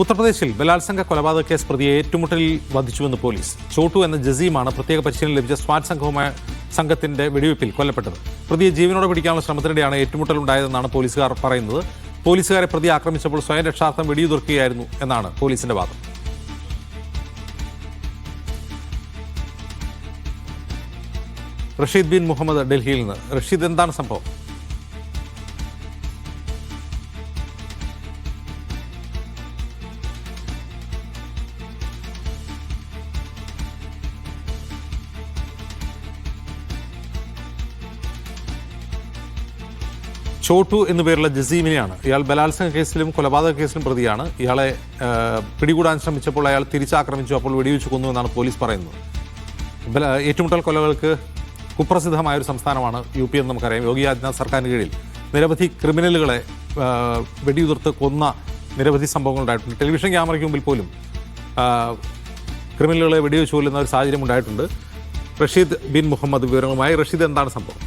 ഉത്തർപ്രദേശിൽ ബലാത്സംഗ കൊലപാതക കേസ് പ്രതിയെ ഏറ്റുമുട്ടലിൽ വധിച്ചുവെന്ന് പോലീസ്. ചോട്ടു എന്ന ജസീമാണ് പ്രത്യേക പരിശീലനം ലഭിച്ച സ്വാറ്റ് സംഘത്തിന്റെ വെടിവയ്പിൽ കൊല്ലപ്പെട്ടത്. പ്രതിയെ ജീവനോടെ പിടിക്കാനുള്ള ശ്രമത്തിനിടെയാണ് ഏറ്റുമുട്ടലുണ്ടായതെന്നാണ് പോലീസുകാർ പറയുന്നത്. പോലീസുകാരെ പ്രതി ആക്രമിച്ചപ്പോൾ സ്വയം രക്ഷാർത്ഥം വെടിയുതിർക്കുകയായിരുന്നു എന്നാണ് പോലീസിന്റെ വാദം. റഷീദ് ബിൻ മുഹമ്മദ് ഡൽഹിയിൽ നിന്ന്. റഷീദ്, എന്താണ് സംഭവം? ചോട്ടു എന്നു പേരുള്ള ജസീമിനെയാണ്. ഇയാൾ ബലാത്സംഗ കേസിലും കൊലപാതക കേസിലും പ്രതിയാണ്. ഇയാളെ പിടികൂടാൻ ശ്രമിച്ചപ്പോൾ അയാൾ തിരിച്ചാക്രമിച്ചു, അപ്പോൾ വെടിവെച്ച് കൊന്നു എന്നാണ് പോലീസ് പറയുന്നത്. ഏറ്റുമുട്ടൽ കൊലകൾക്ക് കുപ്രസിദ്ധമായ ഒരു സംസ്ഥാനമാണ് UP എന്ന് നമുക്കറിയാം. യോഗി ആദിത്യനാഥ് സർക്കാരിന് കീഴിൽ നിരവധി ക്രിമിനലുകളെ വെടിയുതിർത്ത് കൊന്ന നിരവധി സംഭവങ്ങൾ ഉണ്ടായിട്ടുണ്ട്. ടെലിവിഷൻ ക്യാമറയ്ക്ക് മുമ്പിൽ പോലും ക്രിമിനലുകളെ വെടിവെച്ച് കൊല്ലുന്ന ഒരു സാഹചര്യം ഉണ്ടായിട്ടുണ്ട്. റഷീദ് ബിൻ മുഹമ്മദ് വിവരങ്ങളുമായി. റഷീദ്, എന്താണ് സംഭവം?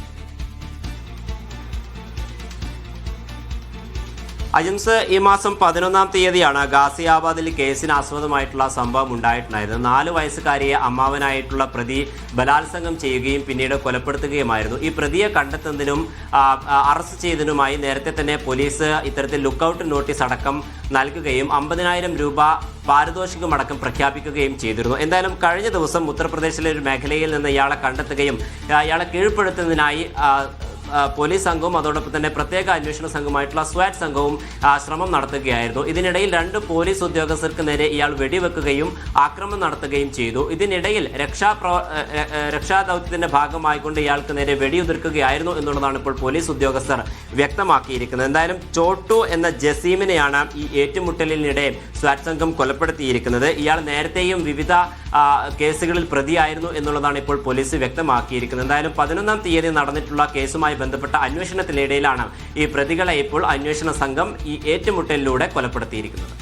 അജിംസ്, ഈ മാസം 11-ാം തീയതിയാണ് ഗാസിയാബാദിൽ കേസിന് ആസ്പദമായിട്ടുള്ള സംഭവം ഉണ്ടായിട്ടുണ്ടായത്. 4 വയസ്സുകാരിയെ അമ്മാവനായിട്ടുള്ള പ്രതി ബലാത്സംഗം ചെയ്യുകയും പിന്നീട് കൊലപ്പെടുത്തുകയുമായിരുന്നു. ഈ പ്രതിയെ കണ്ടെത്തുന്നതിനും അറസ്റ്റ് ചെയ്തതിനുമായി നേരത്തെ തന്നെ പോലീസ് ഇത്തരത്തിൽ ലുക്കൌട്ട് നോട്ടീസ് അടക്കം നൽകുകയും 50,000 രൂപ പാരിതോഷികമടക്കം പ്രഖ്യാപിക്കുകയും ചെയ്തിരുന്നു. എന്തായാലും കഴിഞ്ഞ ദിവസം ഉത്തർപ്രദേശിലെ ഒരു മേഖലയിൽ നിന്ന് ഇയാളെ കണ്ടെത്തുകയും ഇയാളെ കീഴ്പ്പെടുത്തുന്നതിനായി പോലീസ് സംഘവും അതോടൊപ്പം തന്നെ പ്രത്യേക അന്വേഷണ സംഘമായിട്ടുള്ള സ്വാറ്റ് സംഘവും ശ്രമം നടത്തുകയായിരുന്നു. ഇതിനിടയിൽ 2 പോലീസ് ഉദ്യോഗസ്ഥർക്ക് നേരെ ഇയാൾ വെടിവെക്കുകയും ആക്രമണം നടത്തുകയും ചെയ്തു. ഇതിനിടയിൽ രക്ഷാദൗത്യത്തിന്റെ ഭാഗമായിക്കൊണ്ട് ഇയാൾക്ക് നേരെ വെടിയുതിർക്കുകയായിരുന്നു എന്നുള്ളതാണ് ഇപ്പോൾ പോലീസ് ഉദ്യോഗസ്ഥർ വ്യക്തമാക്കിയിരിക്കുന്നത്. എന്തായാലും ചോട്ടു എന്ന ജസീമിനെയാണ് ഈ ഏറ്റുമുട്ടലിനിടെ സ്വാറ്റ് സംഘം കൊലപ്പെടുത്തിയിരിക്കുന്നത്. ഇയാൾ നേരത്തെയും വിവിധ കേസുകളിൽ പ്രതിയായിരുന്നു എന്നുള്ളതാണ് ഇപ്പോൾ പോലീസ് വ്യക്തമാക്കിയിരിക്കുന്നത്. എന്തായാലും 11-ാം തീയതി നടന്നിട്ടുള്ള കേസുമായി ബന്ധപ്പെട്ട അന്വേഷണത്തിനിടയിലാണ് ഈ പ്രതികളെ ഇപ്പോൾ അന്വേഷണ സംഘം ഈ ഏറ്റുമുട്ടലിലൂടെ കൊലപ്പെടുത്തിയിരിക്കുന്നത്.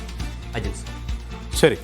അജിംസ്, ശരി.